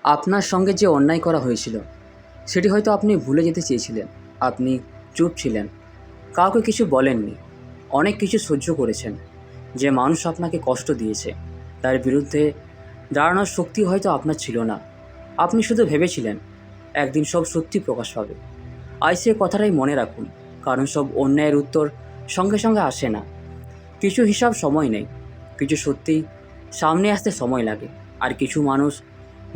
আপনার সঙ্গে যে অন্যায় করা হয়েছিল সেটি হয়তো আপনি ভুলে যেতে চেয়েছিলেন। আপনি চুপ ছিলেন, কাউকে কিছু বলেননি, অনেক কিছু সহ্য করেছেন। যে মানুষ আপনাকে কষ্ট দিয়েছে তার বিরুদ্ধে দাঁড়ানোর শক্তি হয়তো আপনার ছিল না। আপনি শুধু ভেবেছিলেন একদিন সব সত্যি প্রকাশ পাবে। আজ সে কথাটাই মনে রাখুন, কারণ সব অন্যায়ের উত্তর সঙ্গে সঙ্গে আসে না। কিছু হিসাব সময় নেই, কিছু সত্যি সামনে আসতে সময় লাগে। আর কিছু মানুষ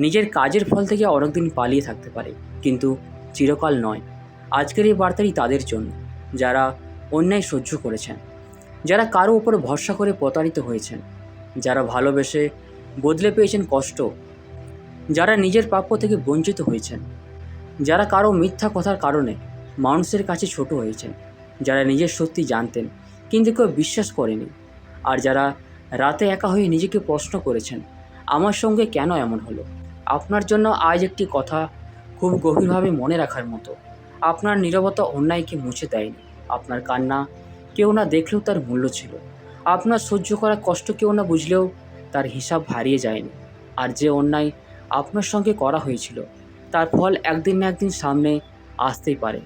নিজের কাজের ফল থেকে অনেকদিন পালিয়ে থাকতে পারে, কিন্তু চিরকাল নয়। আজকের এই বার্তাটি তাদের জন্য যারা অন্যায় সহ্য করেছেন, যারা কারো উপর ভরসা করে প্রতারিত হয়েছেন, যারা ভালোবেসে বদলে পেয়েছেন কষ্ট, যারা নিজের প্রাপ্য থেকে বঞ্চিত হয়েছেন, যারা কারো মিথ্যা কথার কারণে মানুষের কাছে ছোট হয়েছেন, যারা নিজের সত্যি জানতেন কিন্তু কেউ বিশ্বাস করেনি, আর যারা রাতে একা হয়ে নিজেকে প্রশ্ন করেছেন, আমার সঙ্গে কেন এমন হলো। আপনার জন্য আজ একটি কথা খুব গভীরভাবে মনে রাখার মতো। আপনার নীরবতা অন্যায়কে মুছে দেয়নি। আপনার কান্না কেউ না দেখলেও তার মূল্য ছিল। আপনার সহ্য করা কষ্ট কেউ না বুঝলেও তার হিসাব হারিয়ে যায়নি। আর যে অন্যায় আপনার সঙ্গে করা হয়েছিল তার ফল একদিন না একদিন সামনে আসতেই পারে।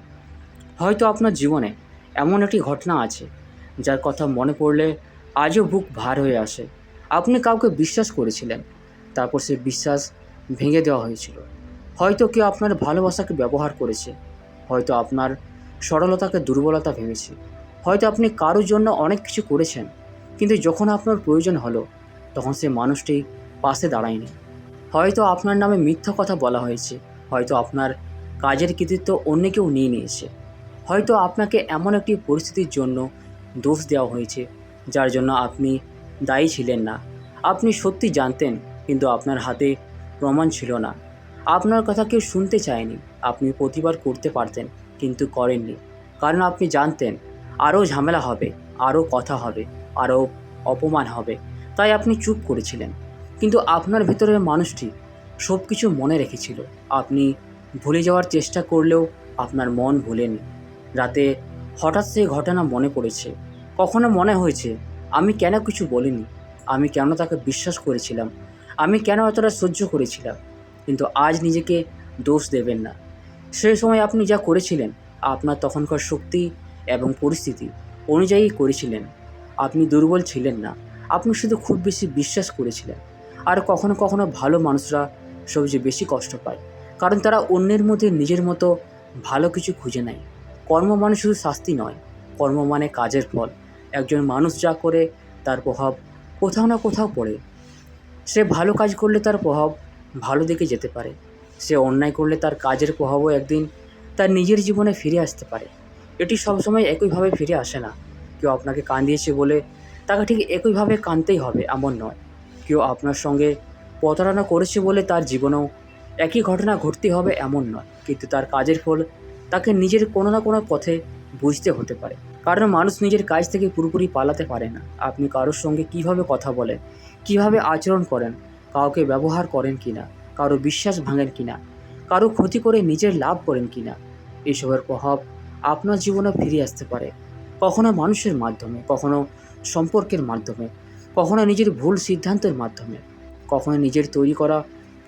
হয়তো আপনার জীবনে এমন একটি ঘটনা আছে যার কথা মনে পড়লে আজও বুক ভার হয়ে আসে। আপনি কাউকে বিশ্বাস করেছিলেন, তারপর সে বিশ্বাস ভেঙে দেওয়া হয়েছিল। হয়তো কেউ আপনার ভালোবাসাকে ব্যবহার করেছে, হয়তো আপনার সরলতাকে দুর্বলতা ভেবেছে, হয়তো আপনি কারোর জন্য অনেক কিছু করেছেন, কিন্তু যখন আপনার প্রয়োজন হলো তখন সে মানুষটি পাশে দাঁড়ায়নি। হয়তো আপনার নামে মিথ্যা কথা বলা হয়েছে, হয়তো আপনার কাজের কৃতিত্ব অন্য কেউ নিয়ে নিয়েছে, হয়তো আপনাকে এমন একটি পরিস্থিতির জন্য দোষ দেওয়া হয়েছে যার জন্য আপনি দায়ী ছিলেন না। আপনি সত্যি জানতেন, কিন্তু আপনার হাতে প্রমাণ ছিল না। আপনার কথা কেউ শুনতে চায়নি। আপনি প্রতিবাদ করতে পারতেন, কিন্তু করেননি, কারণ আপনি জানতেন আরও ঝামেলা হবে, আরও কথা হবে, আরও অপমান হবে। তাই আপনি চুপ করেছিলেন। কিন্তু আপনার ভেতরের মানুষটি সব কিছু মনে রেখেছিল। আপনি ভুলে যাওয়ার চেষ্টা করলেও আপনার মন ভুলেনি। রাতে হঠাৎ সেই ঘটনা মনে পড়েছে। কখনো মনে হয়েছে, আমি কেন কিছু বলিনি, আমি কেন তাকে বিশ্বাস করেছিলাম, আমি কেন এতটা সহ্য করেছিলাম। কিন্তু আজ নিজেকে দোষ দেবেন না। সেই সময় আপনি যা করেছিলেন আপনার তখনকার শক্তি এবং পরিস্থিতি অনুযায়ী করেছিলেন। আপনি দুর্বল ছিলেন না, আপনি শুধু খুব বেশি বিশ্বাস করেছিলেন। আর কখনো কখনো ভালো মানুষরা সবচেয়ে বেশি কষ্ট পায়, কারণ তারা অন্যের মধ্যে নিজের মতো ভালো কিছু খুঁজে নেয়। কর্ম মানে শুধু শাস্তি নয়, কর্ম মানে কাজের ফল। একজন মানুষ যা করে তার প্রভাব কোথাও না কোথাও পড়ে। সে ভালো কাজ করলে তার প্রভাব ভালো দিকে যেতে পারে, সে অন্যায় করলে তার কাজের প্রভাবও একদিন তার নিজের জীবনে ফিরে আসতে পারে। এটি সবসময় একইভাবে ফিরে আসে না। কেউ আপনাকে কাঁদিয়েছে বলে তাকে ঠিক একইভাবে কাঁদতেই হবে এমন নয়। কেউ আপনার সঙ্গে প্রতারণা করেছে বলে তার জীবনেও একই ঘটনা ঘটতে হবে এমন নয়, কিন্তু তার কাজের ফল তাকে নিজের কোনো না কোনো পথে বুঝতে হতে পারে। কারণ মানুষ নিজের কাজ থেকে পুরোপুরি পালাতে পারে না। আপনি কারোর সঙ্গে কিভাবে কথা বলেন, কিভাবে আচরণ করেন, কাউকে ব্যবহার করেন কিনা, কারো বিশ্বাস ভাঙেন কিনা, কারো ক্ষতি করে নিজের লাভ করেন কিনা, এইসবের প্রভাব আপনার জীবনে ফিরে আসতে পারে। কখনো মানুষের মাধ্যমে, কখনো সম্পর্কের মাধ্যমে, কখনো নিজের ভুল সিদ্ধান্তের মাধ্যমে, কখনো নিজের তৈরি করা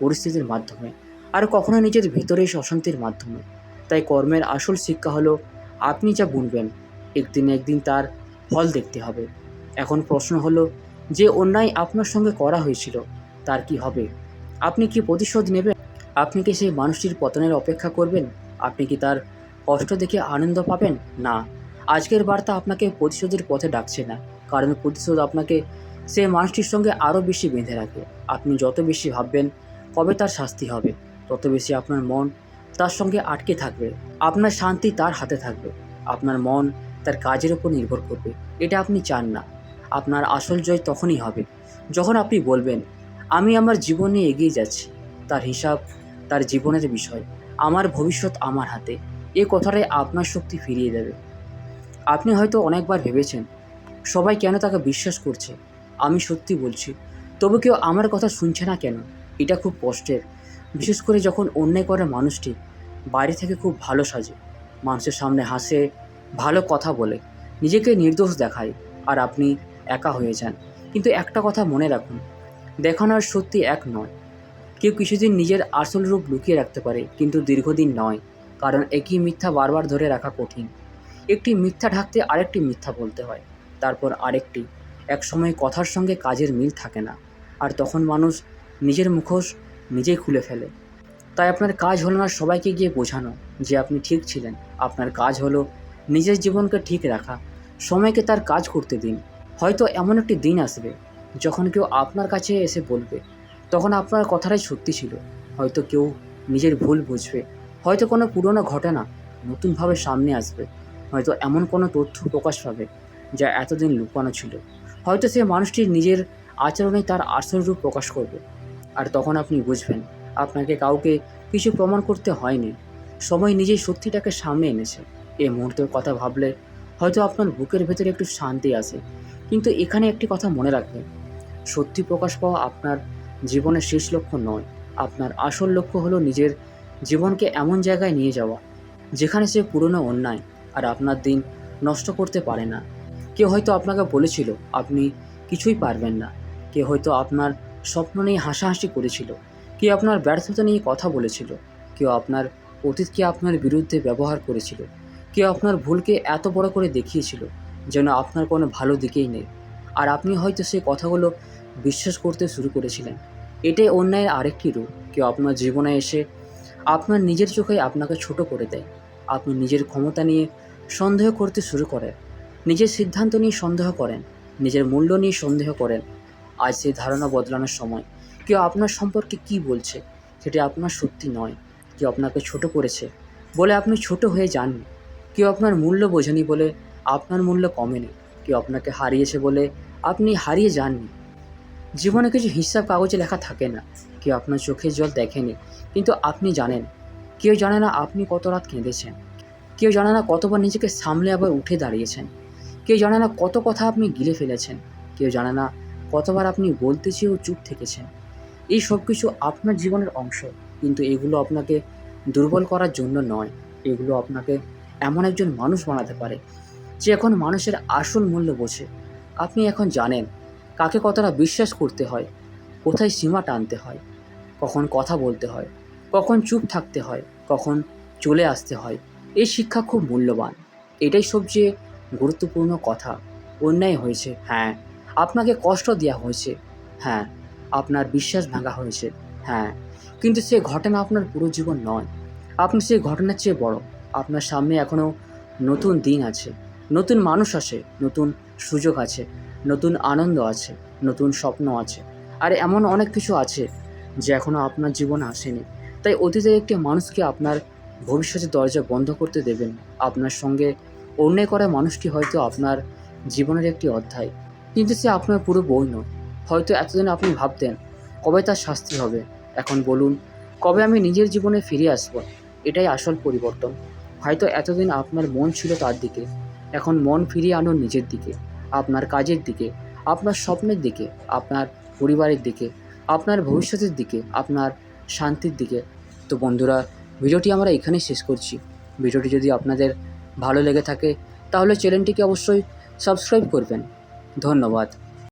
পরিস্থিতির মাধ্যমে, আর কখনো নিজের ভেতরের অশান্তির মাধ্যমে। তাই কর্মের আসল শিক্ষা হলো, আপনি যা বুনবেন একদিন একদিন তার ফল দেখতে হবে। এখন প্রশ্ন হলো, যে অন্যায় আপনার সঙ্গে করা হয়েছিল তার কি হবে? আপনি কি প্রতিশোধ নেবেন? আপনি কি সেই মানুষটির পতনের অপেক্ষা করবেন? আপনি কি তার কষ্ট দেখে আনন্দ পাবেন? না। আজকের বার্তা আপনাকে প্রতিশোধের পথে ডাকছে না, কারণ প্রতিশোধ আপনাকে সেই মানুষটির সঙ্গে আরও বেশি বেঁধে রাখে। আপনি যত বেশি ভাববেন কবে তার শাস্তি হবে, তত বেশি আপনার মন তার সঙ্গে আটকে থাকবে। আপনার শান্তি তার হাতে থাকবে, আপনার মন তার কাজের উপর নির্ভর করবে। এটা আপনি চান না। আপনার আসল জয় তখনই হবে যখন আপনি বলবেন, আমি আমার জীবন নিয়ে এগিয়ে যাচ্ছি, তার হিসাব তার জীবনের বিষয়, আমার ভবিষ্যৎ আমার হাতে। এই কথাটাই আপনার শক্তি ফিরিয়ে দেবে। আপনি হয়তো অনেকবার ভেবেছেন, সবাই কেন তাকে বিশ্বাস করছে, আমি সত্যি বলছি, তবু কেউ আমার কথা শুনছে না কেন। এটা খুব কষ্টের, বিশেষ করে যখন অন্যায় করা মানুষটি বাইরে থেকে খুব ভালো সাজে, মানুষের সামনে হাসে, ভালো কথা বলে, নিজেকে নির্দোষ দেখায়, আর আপনি একা হয়ে যান। কিন্তু একটা কথা মনে রাখুন, দেখানোর সত্যি এক নয়। কেউ কিছুদিন নিজের আসল রূপ লুকিয়ে রাখতে পারে, কিন্তু দীর্ঘদিন নয়, কারণ একই মিথ্যা বারবার ধরে রাখা কঠিন। একটি মিথ্যা ঢাকতে আরেকটি মিথ্যা বলতে হয়, তারপর আরেকটি। একসময় কথার সঙ্গে কাজের মিল থাকে না, আর তখন মানুষ নিজের মুখোশ নিজেই খুলে ফেলে। তাই আপনার কাজ হলো না সবাইকে গিয়ে বোঝানো যে আপনি ঠিক ছিলেন। আপনার কাজ হলো নিজের জীবনকে ঠিক রাখা। সময়কে তার কাজ করতে দিন। হয়তো এমন একটি দিন আসবে যখন কেউ আপনার কাছে এসে বলবে, তখন আপনার কথাটাই সত্যি ছিল। হয়তো কেউ নিজের ভুল বুঝবে, হয়তো কোনো পুরনো ঘটনা নতুনভাবে সামনে আসবে, হয়তো এমন কোনো তথ্য প্রকাশ পাবে যা এতদিন লুকানো ছিল। হয়তো সে মানুষটির নিজের আচরণে তার আসল রূপ প্রকাশ করবে, আর তখন আপনি বুঝবেন আপনাকে কাউকে কিছু প্রমাণ করতে হয়নি। সময় নিজেই সত্যিটাকে সামনে এনেছে। এই মুহূর্তের কথা ভাবলে হয়তো আপনার বুকের ভেতরে একটু শান্তি আসে, কিন্তু এখানে একটি কথা মনে রাখবেন, সত্যি প্রকাশ পাওয়া আপনার জীবনের শেষ লক্ষ্য নয়। আপনার আসল লক্ষ্য হলো নিজের জীবনকে এমন জায়গায় নিয়ে যাওয়া যেখানে সে পুরনো অন্যায় আর আপনার দিন নষ্ট করতে পারে না। কেউ হয়তো আপনাকে বলেছিল আপনি কিছুই পারবেন না। কেউ হয়তো আপনার স্বপ্ন নিয়ে হাসাহাসি করেছিল। কেউ আপনার ব্যর্থতা নিয়ে কথা বলেছিল। কেউ আপনার অতীতকে আপনার বিরুদ্ধে ব্যবহার করেছিল। কেউ আপনার ভুলকে এত বড় করে দেখিয়েছিল যেন আপনার কোনো ভালো দিকেই নেই। আর আপনি হয়তো সেই কথাগুলো বিশ্বাস করতে শুরু করেছিলেন। এটাই অন্যায়ের আরেকটি রূপ। কেউ আপনার জীবনে এসে আপনার নিজের চোখে আপনাকে ছোট করে দেয়। আপনি নিজের ক্ষমতা নিয়ে সন্দেহ করতে শুরু করেন, নিজের সিদ্ধান্ত নিয়ে সন্দেহ করেন, নিজের মূল্য নিয়ে সন্দেহ করেন। আজ সেই ধারণা বদলানোর সময়। কেউ আপনার সম্পর্কে কী বলছে সেটি আপনার সত্যি নয়। কেউ আপনাকে ছোট করেছে বলে আপনি ছোট হয়ে যাননি। কেউ আপনার মূল্য বোঝেনি বলে আপনার মূল্য কমেনি। কেউ আপনাকে হারিয়েছে বলে আপনি হারিয়ে যাননি। জীবনে কিছু হিসাব কাগজে লেখা থাকে না। কেউ আপনার চোখের জল দেখেনি, কিন্তু আপনি জানেন। কেউ জানে না আপনি কত রাত কেঁদেছেন। কেউ জানে না কতবার নিজেকে সামলে আবার উঠে দাঁড়িয়েছেন। কেউ জানে না কত কথা আপনি গিলে ফেলেছেন। কেউ জানে না কতবার আপনি বলতে চেয়েও চুপ থেকেছেন। এই সব কিছু আপনার জীবনের অংশ, কিন্তু এগুলো আপনাকে দুর্বল করার জন্য নয়। এগুলো আপনাকে এমন একজন মানুষ বানাতে পারে যে এখন মানুষের আসল মূল্য বোঝে। আপনি এখন জানেন কাকে কতটা বিশ্বাস করতে হয়, কোথায় সীমা টানতে হয়, কখন কথা বলতে হয়, কখন চুপ থাকতে হয়, কখন চলে আসতে হয়। এই শিক্ষা খুব মূল্যবান। এটাই সবচেয়ে গুরুত্বপূর্ণ কথা। অন্যায় হয়েছে, হ্যাঁ। আপনাকে কষ্ট দেওয়া হয়েছে, হ্যাঁ। আপনার বিশ্বাস ভাঙা হয়েছে, হ্যাঁ। কিন্তু সে ঘটনা আপনার পুরো জীবন নয়। আপনি সেই ঘটনার চেয়ে বড়। আপনার সামনে এখনও নতুন দিন আছে, নতুন মানুষ আছে, নতুন সুযোগ আছে, নতুন আনন্দ আছে, নতুন স্বপ্ন আছে, আর এমন অনেক কিছু আছে যে এখনও আপনার জীবনে আসেনি। তাই অতীতের একটি মানুষকে আপনার ভবিষ্যতের দরজা বন্ধ করতে দেবেন না। আপনার সঙ্গে অন্যায় করা মানুষটি হয়তো আপনার জীবনের একটি অধ্যায়, কিন্তু সে আপনার পুরো বই নয়। হয়তো এতদিন আপনি ভাবতেন কবে তার শাস্তি হবে। এখন বলুন, কবে আমি নিজের জীবনে ফিরে আসব। এটাই আসল পরিবর্তন। হয়তো এতদিন আপনার মন ছিল তার দিকে, এখন মন ফিরিয়ে আনুন নিজের দিকে, আপনার কাজের দিকে, আপনার স্বপ্নের দিকে, আপনার পরিবারের দিকে, আপনার ভবিষ্যতের দিকে, আপনার শান্তির দিকে। তো বন্ধুরা, ভিডিওটি আমরা এখানেই শেষ করছি। ভিডিওটি যদি আপনাদের ভালো লেগে থাকে তাহলে চ্যানেলটিকে অবশ্যই সাবস্ক্রাইব করবেন। ধন্যবাদ।